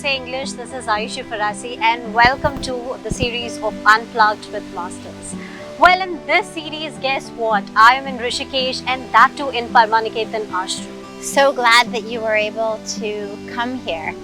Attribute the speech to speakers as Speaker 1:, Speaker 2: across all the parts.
Speaker 1: Say English. This is Ayushi Pharasi and welcome to the series of Unplugged with Masters. Well, in this series, guess what? I am in Rishikesh and that too in Parmarth Niketan Ashram.
Speaker 2: So glad that you were able to come here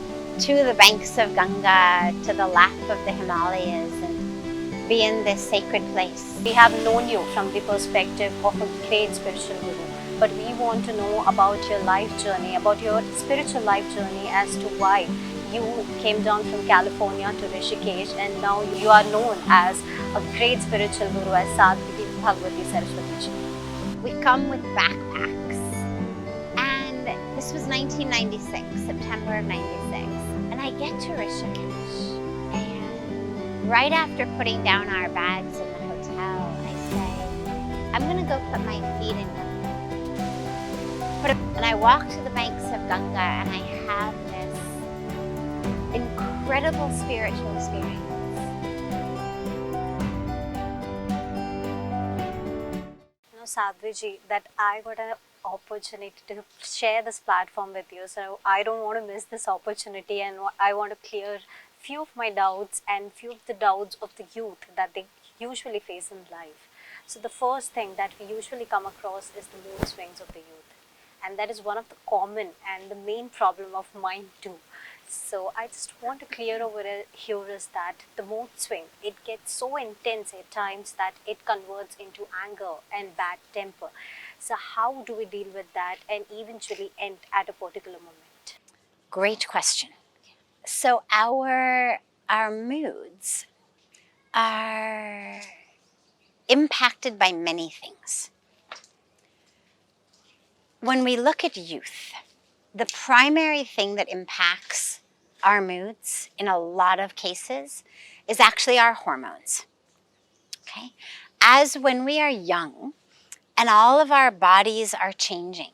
Speaker 2: to the banks of Ganga, to the lap of the Himalayas and be in this sacred place.
Speaker 1: We have known you from the perspective of a great spiritual guru. But we want to know about your life journey, about your spiritual life journey as to why you came down from California to Rishikesh and now you are known as a great spiritual guru as Sadhvi Bhagawati Saraswati Ji.
Speaker 2: We come with backpacks and this was 1996, September of 96, and I get to Rishikesh and right after putting down our bags in the hotel, I say, I'm gonna go put my feet in Ganga. And I walk to the banks of Ganga and I have this incredible spiritual experience.
Speaker 1: You know, Sadhviji, that I got an opportunity to share this platform with you. So I don't want to miss this opportunity and I want to clear few of my doubts and few of the doubts of the youth that they usually face in life. So the first thing that we usually come across is the mood swings of the youth. And that is one of the common and the main problem of mine too. So I just want to clear over here is that the mood swing, it gets so intense at times that it converts into anger and bad temper. So how do we deal with that and eventually end at a particular moment?
Speaker 2: Great question. So our moods are impacted by many things. When we look at youth, the primary thing that impacts our moods in a lot of cases is actually our hormones. Okay? As when we are young and all of our bodies are changing,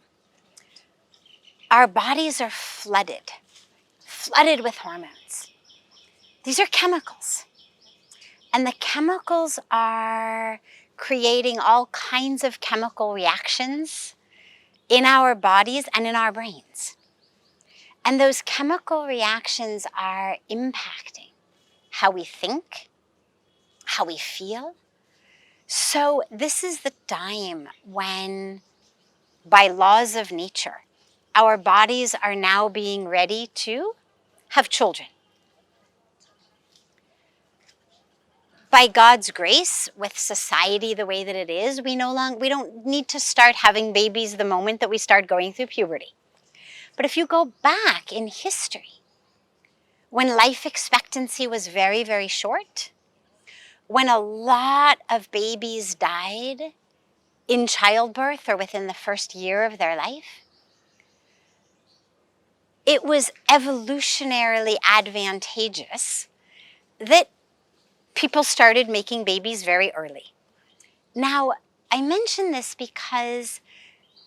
Speaker 2: our bodies are flooded with hormones. These are chemicals. And the chemicals are creating all kinds of chemical reactions in our bodies and in our brains. And those chemical reactions are impacting how we think, how we feel. So this is the time when, by laws of nature, our bodies are now being ready to have children. By God's grace, with society the way that it is, we don't need to start having babies the moment that we start going through puberty. But if you go back in history, when life expectancy was very, very short, when a lot of babies died in childbirth or within the first year of their life, it was evolutionarily advantageous that people started making babies very early. Now, I mention this because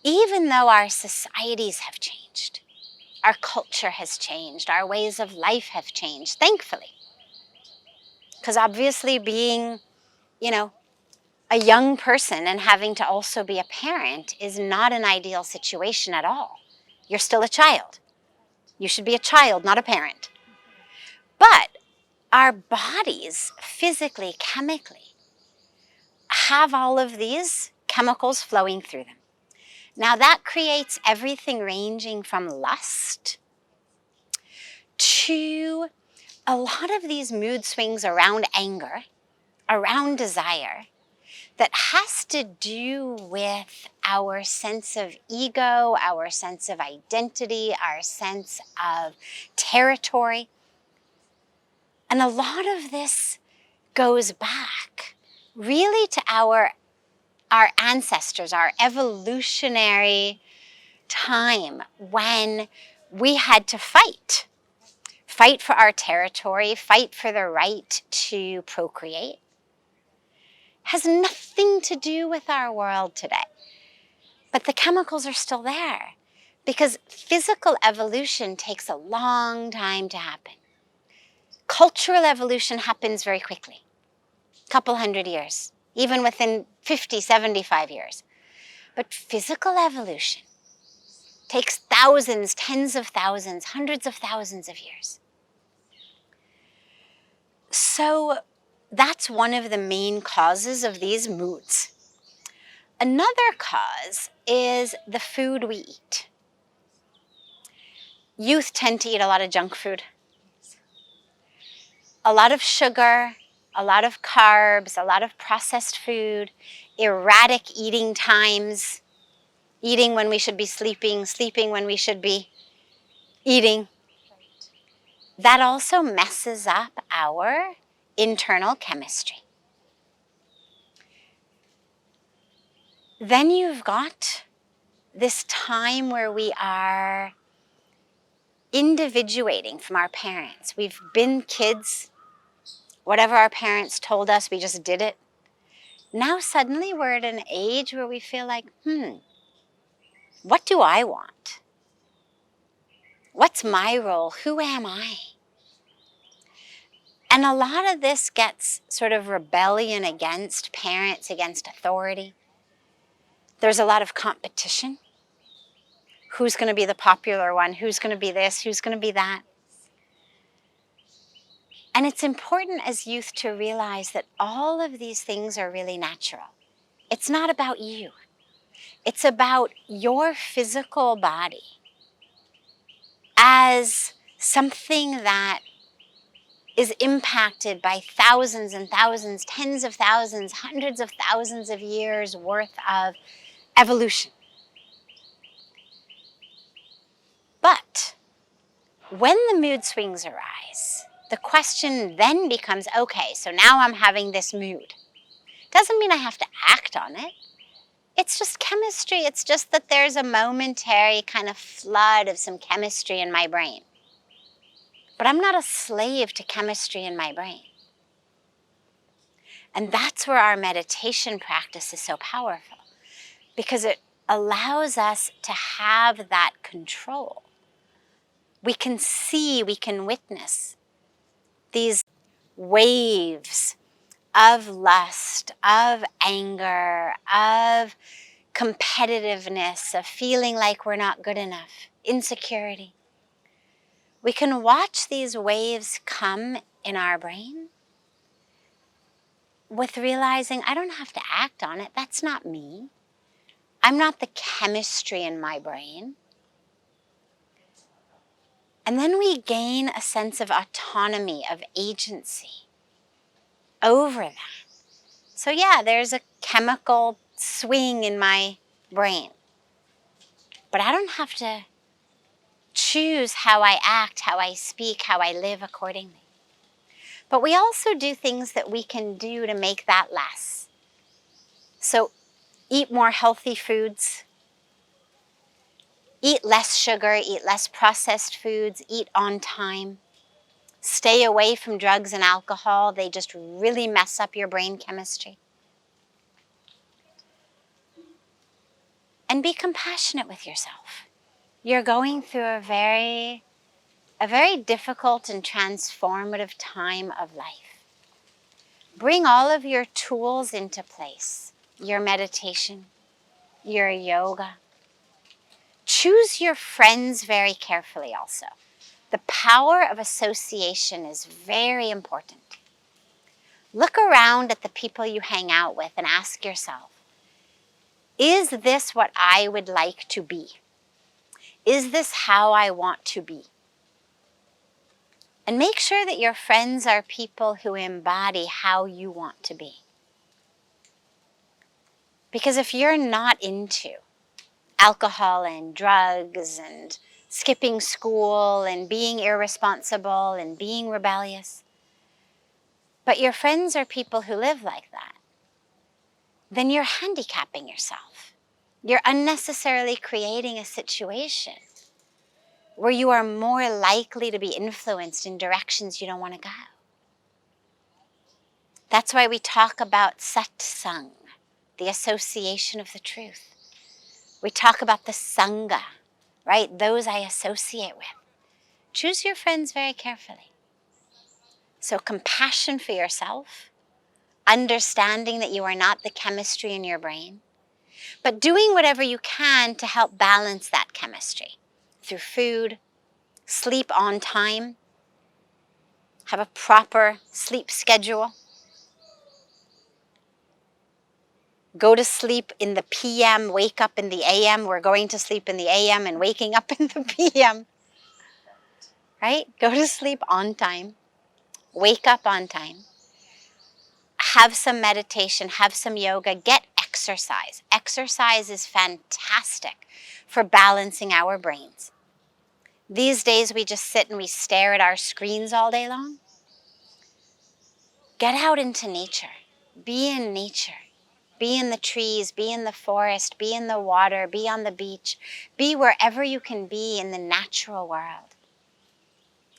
Speaker 2: even though our societies have changed, our culture has changed, our ways of life have changed, thankfully. Because obviously being, a young person and having to also be a parent is not an ideal situation at all. You're still a child. You should be a child, not a parent. But our bodies, physically, chemically, have all of these chemicals flowing through them. Now that creates everything ranging from lust to a lot of these mood swings around anger, around desire, that has to do with our sense of ego, our sense of identity, our sense of territory. And a lot of this goes back really to our ancestors, our evolutionary time when we had to fight for our territory, fight for the right to procreate. Has nothing to do with our world today. But the chemicals are still there because physical evolution takes a long time to happen. Cultural evolution happens very quickly, a couple hundred years, even within 50, 75 years. But physical evolution takes thousands, tens of thousands, hundreds of thousands of years. So that's one of the main causes of these moods. Another cause is the food we eat. Youth tend to eat a lot of junk food, a lot of sugar, a lot of carbs, a lot of processed food, erratic eating times, eating when we should be sleeping, sleeping when we should be eating. That also messes up our internal chemistry. Then you've got this time where we are individuating from our parents. We've been kids. Whatever our parents told us, we just did it. Now suddenly we're at an age where we feel like, what do I want? What's my role? Who am I? And a lot of this gets sort of rebellion against parents, against authority. There's a lot of competition. Who's going to be the popular one? Who's going to be this? Who's going to be that? And it's important as youth to realize that all of these things are really natural. It's not about you. It's about your physical body as something that is impacted by thousands and thousands, tens of thousands, hundreds of thousands of years worth of evolution. But when the mood swings arise, the question then becomes, okay, so now I'm having this mood. Doesn't mean I have to act on it. It's just chemistry. It's just that there's a momentary kind of flood of some chemistry in my brain. But I'm not a slave to chemistry in my brain. And that's where our meditation practice is so powerful, because it allows us to have that control. We can see, we can witness these waves of lust, of anger, of competitiveness, of feeling like we're not good enough, insecurity. We can watch these waves come in our brain with realizing I don't have to act on it. That's not me. I'm not the chemistry in my brain. And then we gain a sense of autonomy, of agency over that. So yeah, there's a chemical swing in my brain. But I don't have to choose how I act, how I speak, how I live accordingly. But we also do things that we can do to make that less. So eat more healthy foods, eat less sugar, eat less processed foods, eat on time. Stay away from drugs and alcohol. They just really mess up your brain chemistry. And be compassionate with yourself. You're going through a very difficult and transformative time of life. Bring all of your tools into place. Your meditation, your yoga. Choose your friends very carefully also. The power of association is very important. Look around at the people you hang out with and ask yourself, is this what I would like to be? Is this how I want to be? And make sure that your friends are people who embody how you want to be. Because if you're not into alcohol and drugs and skipping school and being irresponsible and being rebellious, but your friends are people who live like that, then you're handicapping yourself. You're unnecessarily creating a situation where you are more likely to be influenced in directions you don't want to go. That's why we talk about satsang, the association of the truth. We talk about the sangha, right? Those I associate with. Choose your friends very carefully. So compassion for yourself, understanding that you are not the chemistry in your brain, but doing whatever you can to help balance that chemistry through food, sleep on time, have a proper sleep schedule, go to sleep in the PM, wake up in the AM. We're going to sleep in the AM and waking up in the PM, right? Go to sleep on time, wake up on time, have some meditation, have some yoga, get exercise. Exercise is fantastic for balancing our brains. These days we just sit and we stare at our screens all day long. Get out into nature. Be in nature. Be in the trees, be in the forest, be in the water, be on the beach. Be wherever you can be in the natural world.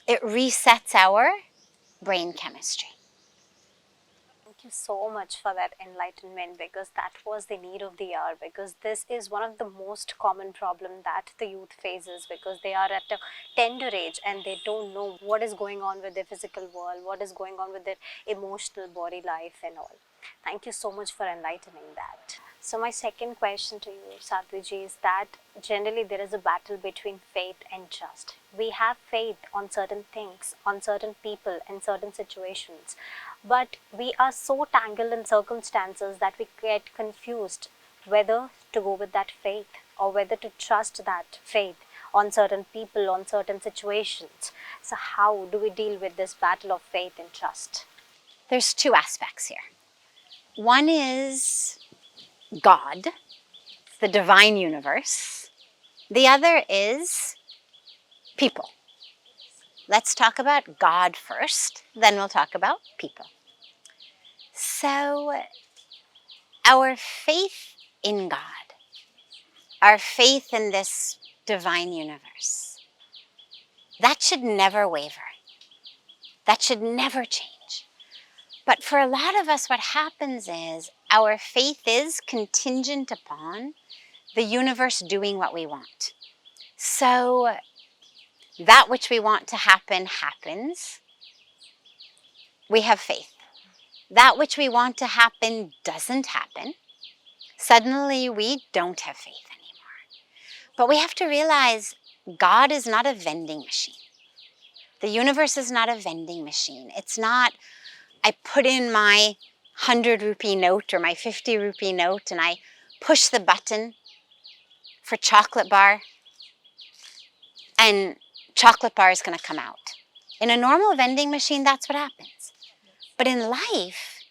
Speaker 2: It resets our brain chemistry.
Speaker 1: Thank you so much for that enlightenment, because that was the need of the hour, because this is one of the most common problem that the youth faces, because they are at a tender age and they don't know what is going on with their physical world, what is going on with their emotional body life and all. Thank you so much for enlightening that. So my second question to you, Sadhviji, is that generally there is a battle between faith and trust. We have faith on certain things, on certain people, in certain situations, but we are so tangled in circumstances that we get confused whether to go with that faith or whether to trust that faith on certain people, on certain situations. So how do we deal with this battle of faith and trust?
Speaker 2: There's two aspects here. One is God, the divine universe. The other is people. Let's talk about God first, then we'll talk about people. So, our faith in God, our faith in this divine universe, that should never waver. That should never change. But for a lot of us, what happens is our faith is contingent upon the universe doing what we want. So that which we want to happen happens. We have faith. That which we want to happen doesn't happen. Suddenly we don't have faith anymore. But we have to realize God is not a vending machine. The universe is not a vending machine. It's not, I put in my 100 rupee note or my 50 rupee note and I push the button for chocolate bar and chocolate bar is going to come out. In a normal vending machine, that's what happens. But in life,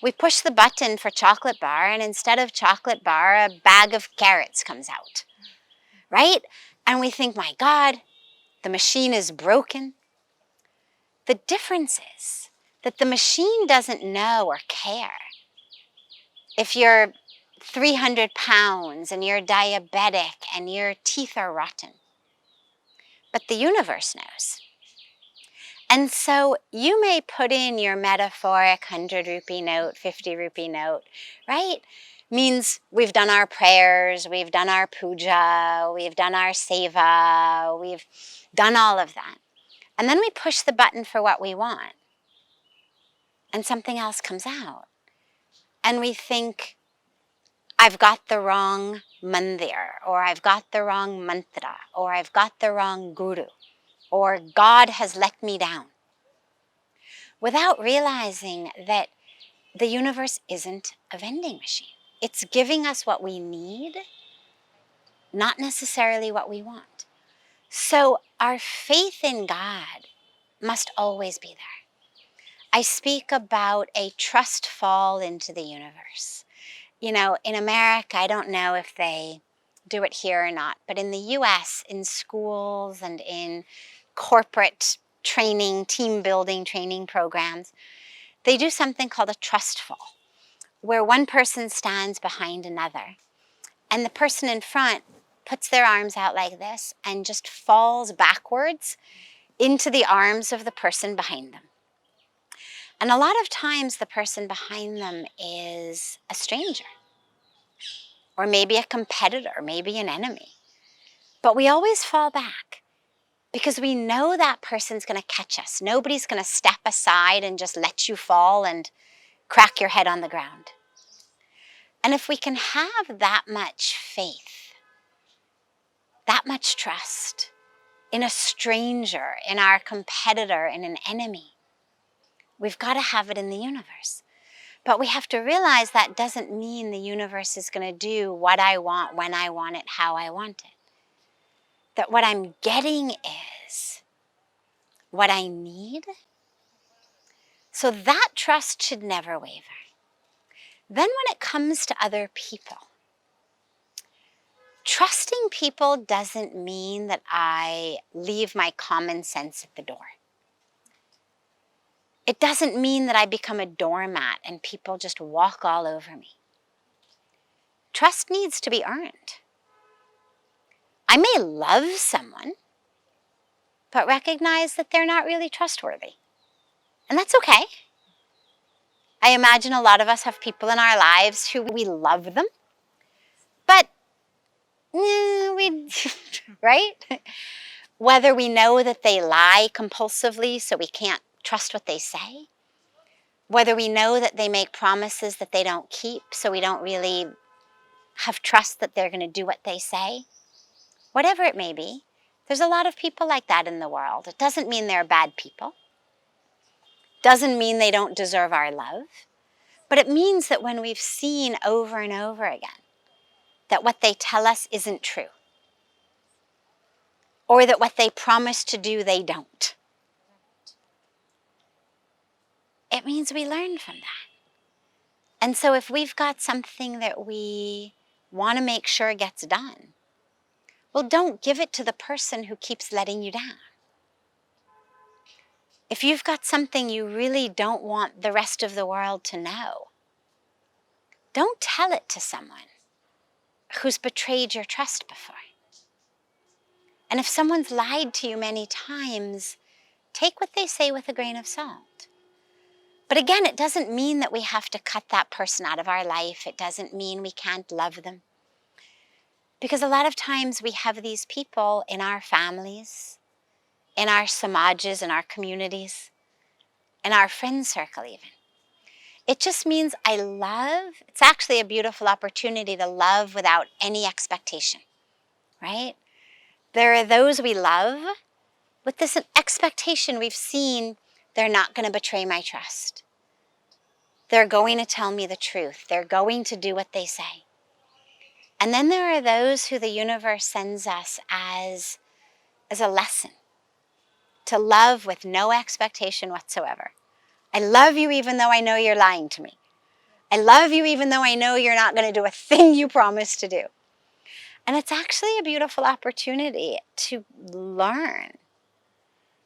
Speaker 2: we push the button for chocolate bar and instead of chocolate bar, a bag of carrots comes out, right? And we think, my God, the machine is broken. The difference is that the machine doesn't know or care if you're 300 pounds and you're diabetic and your teeth are rotten. But the universe knows. And so you may put in your metaphoric 100 rupee note, 50 rupee note, right? Means we've done our prayers, we've done our puja, we've done our seva, we've done all of that. And then we push the button for what we want. And something else comes out. And we think, I've got the wrong mandir, or I've got the wrong mantra, or I've got the wrong guru, or God has let me down. Without realizing that the universe isn't a vending machine. It's giving us what we need, not necessarily what we want. So our faith in God must always be there. I speak about a trust fall into the universe. You know, in America, I don't know if they do it here or not, but in the US, in schools and in corporate training, team building training programs, they do something called a trust fall, where one person stands behind another and the person in front puts their arms out like this and just falls backwards into the arms of the person behind them. And a lot of times the person behind them is a stranger or maybe a competitor, maybe an enemy. But we always fall back because we know that person's going to catch us. Nobody's going to step aside and just let you fall and crack your head on the ground. And if we can have that much faith, that much trust, in a stranger, in our competitor, in an enemy. We've got to have it in the universe. But we have to realize that doesn't mean the universe is going to do what I want, when I want it, how I want it. That what I'm getting is what I need. So that trust should never waver. Then when it comes to other people, trusting people doesn't mean that I leave my common sense at the door. It doesn't mean that I become a doormat and people just walk all over me. Trust needs to be earned. I may love someone, but recognize that they're not really trustworthy. And that's okay. I imagine a lot of us have people in our lives who we love them, but right? Whether we know that they lie compulsively so we can't trust what they say, whether we know that they make promises that they don't keep so we don't really have trust that they're going to do what they say, whatever it may be, there's a lot of people like that in the world. It doesn't mean they're bad people. Doesn't mean they don't deserve our love. But it means that when we've seen over and over again that what they tell us isn't true, or that what they promise to do, they don't, it means we learn from that. And so if we've got something that we want to make sure gets done, well, don't give it to the person who keeps letting you down. If you've got something you really don't want the rest of the world to know, don't tell it to someone who's betrayed your trust before. And if someone's lied to you many times, take what they say with a grain of salt. But again, it doesn't mean that we have to cut that person out of our life. It doesn't mean we can't love them. Because a lot of times we have these people in our families, in our samajas, in our communities, in our friend circle even. It just means I love. It's actually a beautiful opportunity to love without any expectation, right? There are those we love with this expectation we've seen they're not going to betray my trust. They're going to tell me the truth. They're going to do what they say. And then there are those who the universe sends us as a lesson to love with no expectation whatsoever. I love you even though I know you're lying to me. I love you even though I know you're not going to do a thing you promised to do. And it's actually a beautiful opportunity to learn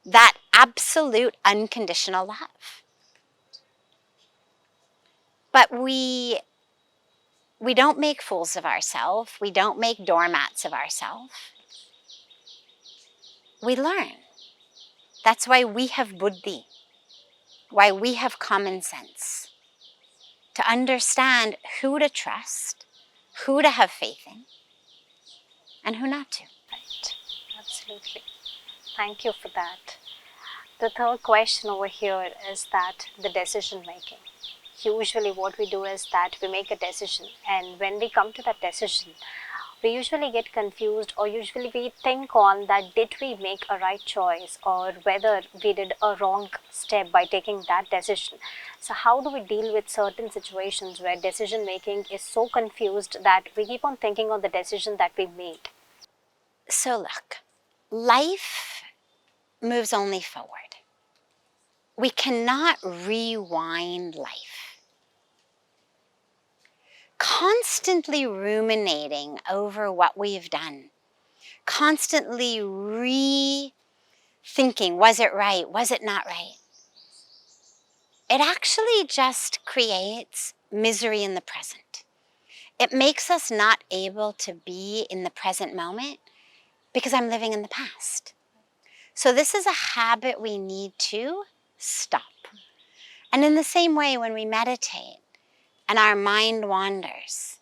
Speaker 2: that absolute unconditional love. But we don't make fools of ourselves. We don't make doormats of ourselves. We learn. That's why we have buddhi, why we have common sense, to understand who to trust, who to have faith in, and who not to.
Speaker 1: Right. Absolutely. Thank you for that. The third question over here is that the decision making. Usually what we do is that we make a decision, and when we come to that decision, we usually get confused, or usually we think on that did we make a right choice, or whether we did a wrong step by taking that decision. So how do we deal with certain situations where decision making is so confused that we keep on thinking on the decision that we made?
Speaker 2: So look, life moves only forward. We cannot rewind life. Constantly ruminating over what we've done, constantly rethinking, was it right, was it not right? It actually just creates misery in the present. It makes us not able to be in the present moment because I'm living in the past. So this is a habit we need to stop. And in the same way, when we meditate and our mind wanders,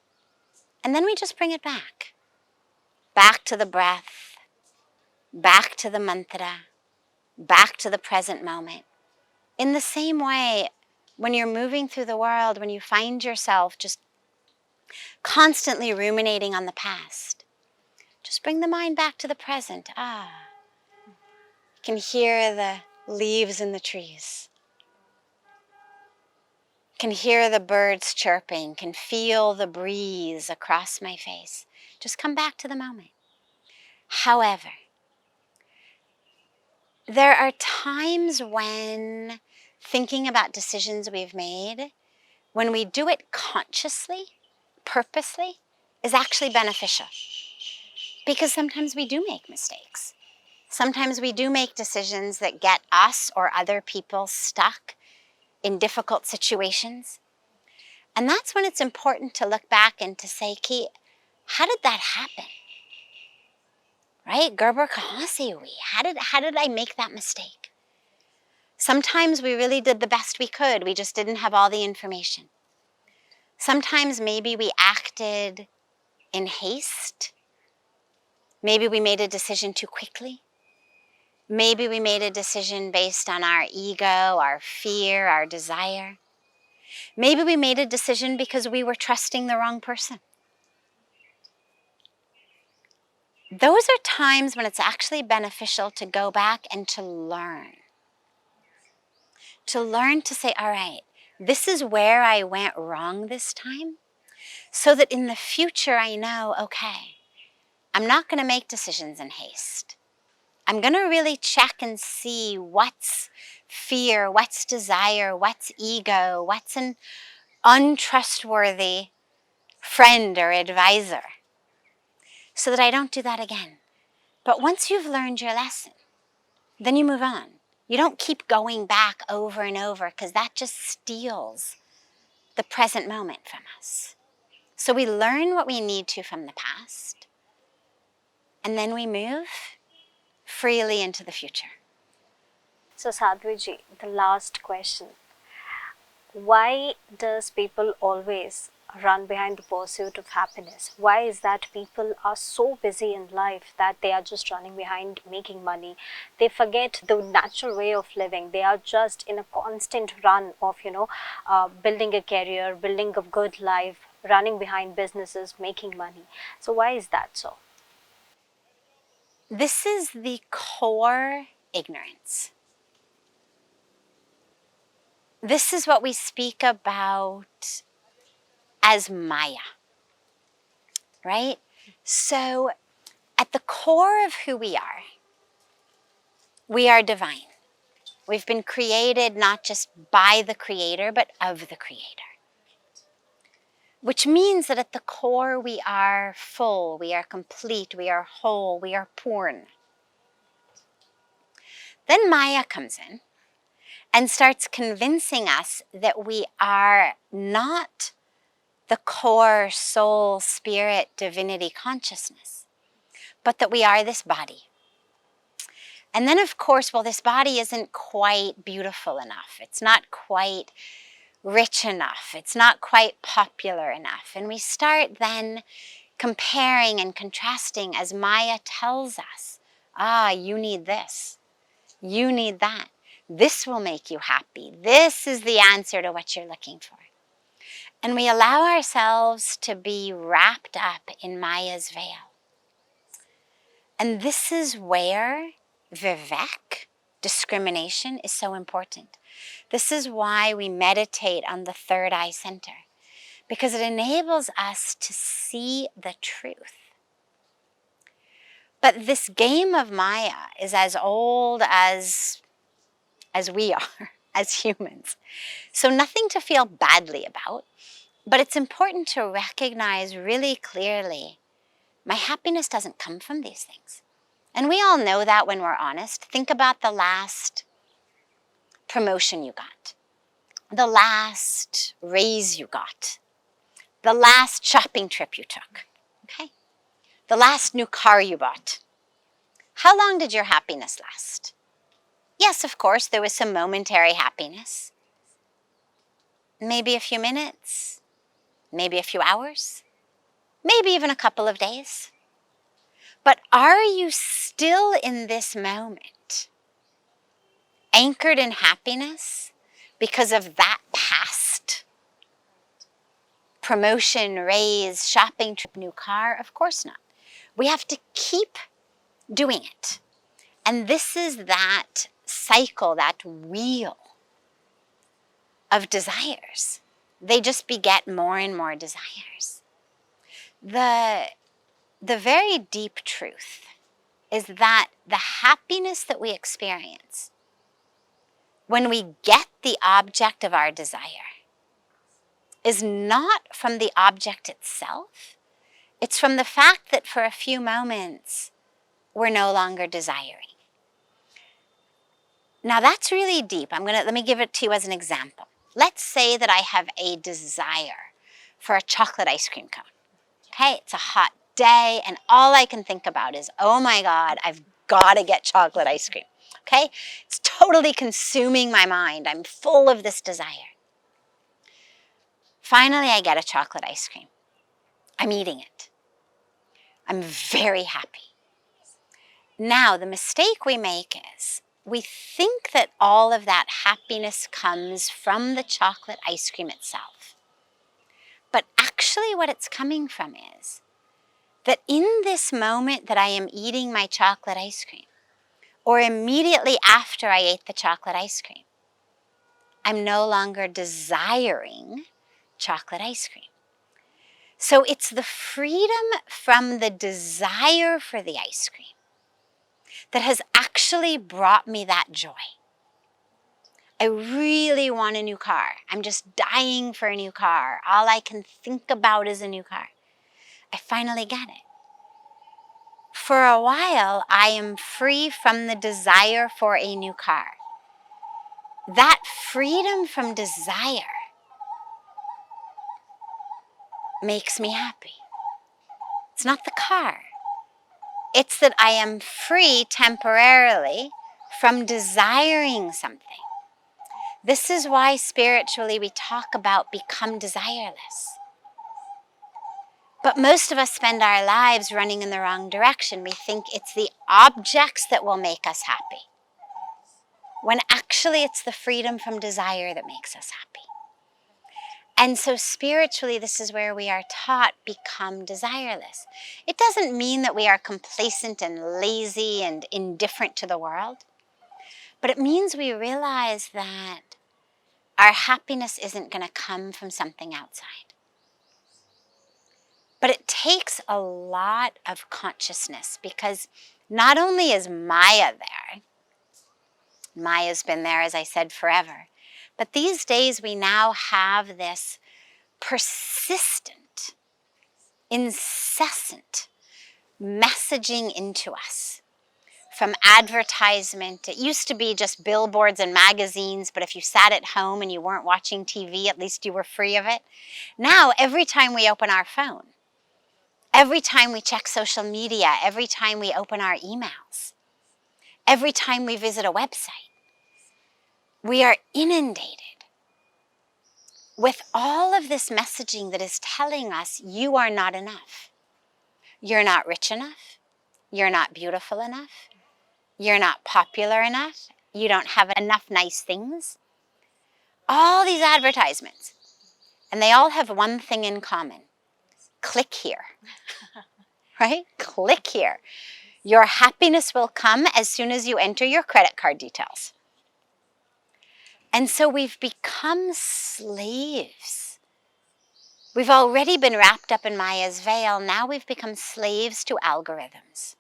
Speaker 2: and then we just bring it back to the breath, back to the mantra, back to the present moment. In the same way, when you're moving through the world, when you find yourself just constantly ruminating on the past, just bring the mind back to the present. Can hear the leaves in the trees. Can hear the birds chirping, can feel the breeze across my face. Just come back to the moment. However, there are times when thinking about decisions we've made, when we do it consciously, purposely, is actually beneficial. Because sometimes we do make mistakes. Sometimes we do make decisions that get us or other people stuck in difficult situations. And that's when it's important to look back and to say, Ki, how did that happen? Right? Gerber kahan se hui? How did I make that mistake? Sometimes we really did the best we could. We just didn't have all the information. Sometimes maybe we acted in haste. Maybe we made a decision too quickly. Maybe we made a decision based on our ego, our fear, our desire. Maybe we made a decision because we were trusting the wrong person. Those are times when it's actually beneficial to go back and to learn. To learn to say, all right, this is where I went wrong this time, so that in the future I know, okay, I'm not going to make decisions in haste. I'm going to really check and see what's fear, what's desire, what's ego, what's an untrustworthy friend or advisor, so that I don't do that again. But once you've learned your lesson, then you move on. You don't keep going back over and over, because that just steals the present moment from us. So we learn what we need to from the past, and then we move freely into the future.
Speaker 1: So Sadhviji, the last question. Why does people always run behind the pursuit of happiness? Why is that people are so busy in life that they are just running behind making money? They forget the natural way of living. They are just in a constant run of, building a career, building a good life, running behind businesses, making money. So why is that so?
Speaker 2: This is the core ignorance. This is what we speak about as Maya, right? So at the core of who we are divine. We've been created not just by the Creator, but of the Creator. Which means that at the core we are full, we are complete, we are whole, we are purn. Then Maya comes in and starts convincing us that we are not the core soul, spirit, divinity consciousness, but that we are this body. And then of course, well, this body isn't quite beautiful enough. It's not quite rich enough. It's not quite popular enough. And we start then comparing and contrasting as Maya tells us, you need this. You need that. This will make you happy. This is the answer to what you're looking for. And we allow ourselves to be wrapped up in Maya's veil. And this is where Vivek, discrimination, is so important. This is why we meditate on the third eye center, because it enables us to see the truth. But this game of Maya is as old as we are, as humans. So nothing to feel badly about, but it's important to recognize really clearly, my happiness doesn't come from these things. And we all know that when we're honest. Think about the last promotion you got, the last raise you got, the last shopping trip you took, okay? The last new car you bought. How long did your happiness last? Yes, of course, there was some momentary happiness. Maybe a few minutes, maybe a few hours, maybe even a couple of days. But are you still in this moment, anchored in happiness because of that past promotion, raise, shopping trip, new car? Of course not. We have to keep doing it. And this is that cycle, that wheel of desires. They just beget more and more desires. The very deep truth is that the happiness that we experience when we get the object of our desire is not from the object itself. It's from the fact that for a few moments, we're no longer desiring. Now that's really deep. Let me give it to you as an example. Let's say that I have a desire for a chocolate ice cream cone. Okay, it's a hot day and all I can think about is, oh my God, I've got to get chocolate ice cream. Okay, it's totally consuming my mind. I'm full of this desire. Finally, I get a chocolate ice cream. I'm eating it. I'm very happy. Now, the mistake we make is we think that all of that happiness comes from the chocolate ice cream itself. But actually what it's coming from is that in this moment that I am eating my chocolate ice cream, or immediately after I ate the chocolate ice cream, I'm no longer desiring chocolate ice cream. So it's the freedom from the desire for the ice cream that has actually brought me that joy. I really want a new car. I'm just dying for a new car. All I can think about is a new car. I finally get it. For a while, I am free from the desire for a new car. That freedom from desire makes me happy. It's not the car. It's that I am free temporarily from desiring something. This is why spiritually we talk about become desireless. But most of us spend our lives running in the wrong direction. We think it's the objects that will make us happy, when actually it's the freedom from desire that makes us happy. And so spiritually, this is where we are taught, become desireless. It doesn't mean that we are complacent and lazy and indifferent to the world, but it means we realize that our happiness isn't going to come from something outside. But it takes a lot of consciousness, because not only is Maya there, Maya's been there, as I said, forever, but these days we now have this persistent, incessant messaging into us from advertisement. It used to be just billboards and magazines, but if you sat at home and you weren't watching TV, at least you were free of it. Now, every time we open our phone, every time we check social media, every time we open our emails, every time we visit a website, we are inundated with all of this messaging that is telling us you are not enough. You're not rich enough. You're not beautiful enough. You're not popular enough. You don't have enough nice things. All these advertisements. And they all have one thing in common. Click here. Right? Click here. Your happiness will come as soon as you enter your credit card details. And so we've become slaves. We've already been wrapped up in Maya's veil. Now we've become slaves to algorithms.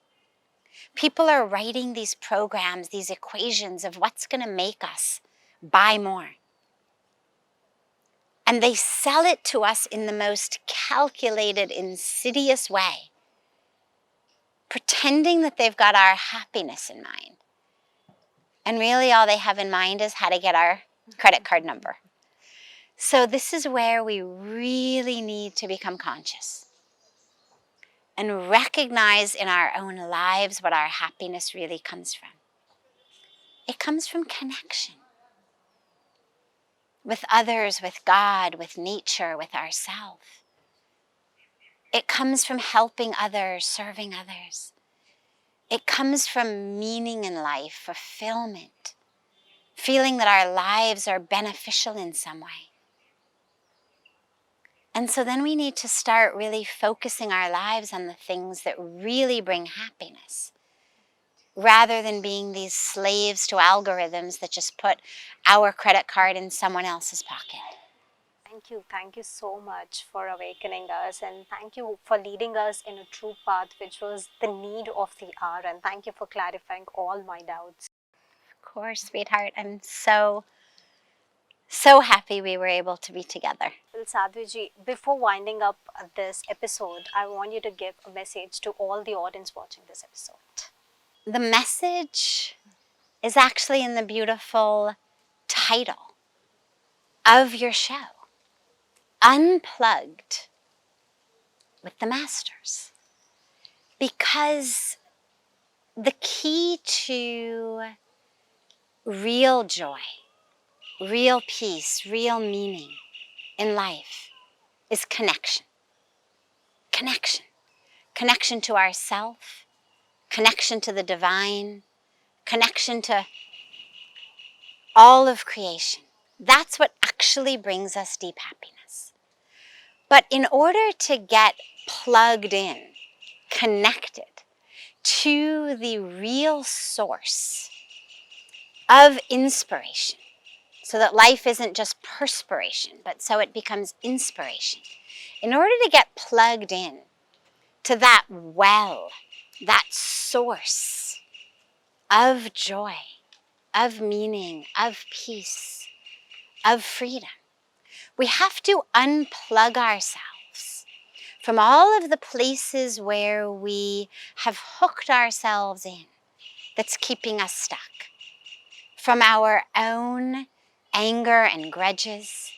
Speaker 2: People are writing these programs, these equations of what's going to make us buy more. And they sell it to us in the most calculated, insidious way, pretending that they've got our happiness in mind. And really all they have in mind is how to get our credit card number. So this is where we really need to become conscious and recognize in our own lives what our happiness really comes from. It comes from connection with others, with God, with nature, with ourselves. It comes from helping others, serving others. It comes from meaning in life, fulfillment, feeling that our lives are beneficial in some way. And so then we need to start really focusing our lives on the things that really bring happiness. rather than being these slaves to algorithms that just put our credit card in someone else's pocket.
Speaker 1: Thank you so much for awakening us, and thank you for leading us in a true path, which was the need of the hour. And thank you for clarifying all my doubts.
Speaker 2: Of course, sweetheart. I'm so happy we were able to be together.
Speaker 1: Well, Sadhviji, before winding up this episode, I want you to give a message to all the audience watching this episode.
Speaker 2: The message is actually in the beautiful title of your show, Unplugged with the Masters. Because the key to real joy, real peace, real meaning in life is connection. Connection. Connection to ourself, connection to the divine, connection to all of creation. That's what actually brings us deep happiness. But in order to get plugged in, connected to the real source of inspiration, so that life isn't just perspiration, but so it becomes inspiration. In order to get plugged in to that well, that source of joy, of meaning, of peace, of freedom, we have to unplug ourselves from all of the places where we have hooked ourselves in that's keeping us stuck. From our own anger and grudges,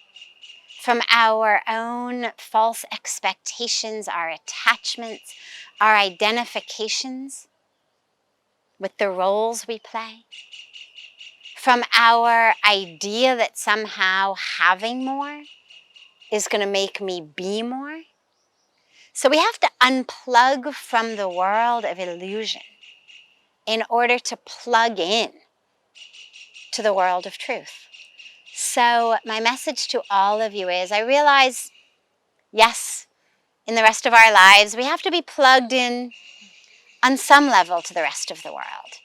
Speaker 2: from our own false expectations, our attachments, our identifications with the roles we play, from our idea that somehow having more is going to make me be more. So we have to unplug from the world of illusion in order to plug in to the world of truth. So my message to all of you is, I realize, yes, in the rest of our lives, we have to be plugged in on some level to the rest of the world.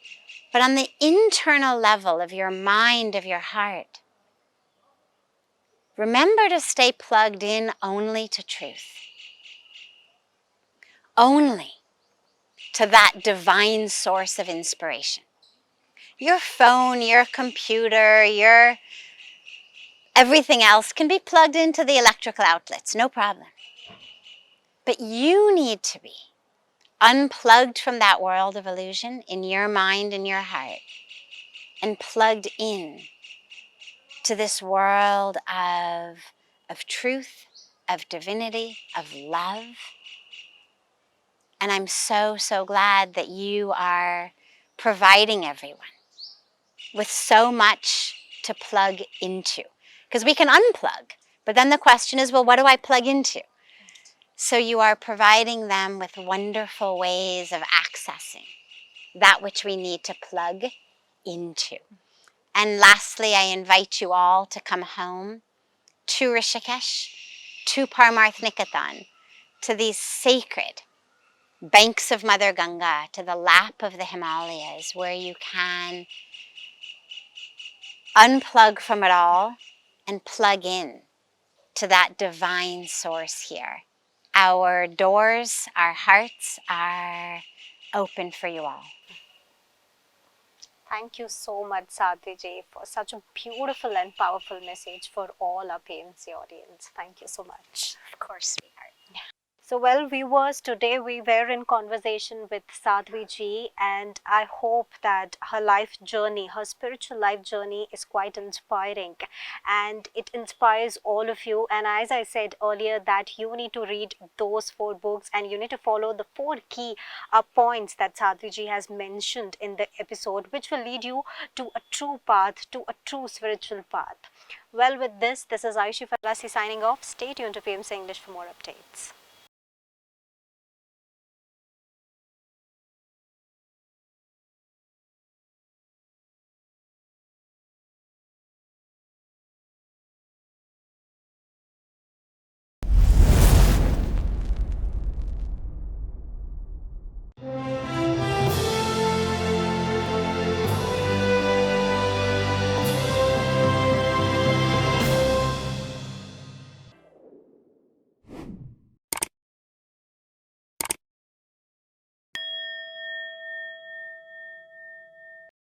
Speaker 2: But on the internal level of your mind, of your heart, remember to stay plugged in only to truth. Only to that divine source of inspiration. Your phone, your computer, your everything else can be plugged into the electrical outlets, no problem. But you need to be unplugged from that world of illusion in your mind and your heart and plugged in to this world of truth, of divinity, of love. And I'm so, so glad that you are providing everyone with so much to plug into. Because we can unplug, but then the question is, well, what do I plug into? So you are providing them with wonderful ways of accessing that which we need to plug into. And lastly, I invite you all to come home to Rishikesh, to Parmarth Niketan, to these sacred banks of Mother Ganga, to the lap of the Himalayas, where you can unplug from it all and plug in to that divine source here. Our doors, our hearts are open for you all.
Speaker 1: Thank you so much, Sadhviji, for such a beautiful and powerful message for all our PMC audience. Thank you so much.
Speaker 2: Of course, sweetheart.
Speaker 1: So, well, viewers, today we were in conversation with Sadhviji, and I hope that her life journey, her spiritual life journey, is quite inspiring, and it inspires all of you. And as I said earlier, that you need to read those 4 books, and you need to follow the 4 key points that Sadhviji has mentioned in the episode, which will lead you to a true path, to a true spiritual path. Well, with this is Ayushi Pharasi signing off. Stay tuned to PMC English for more updates.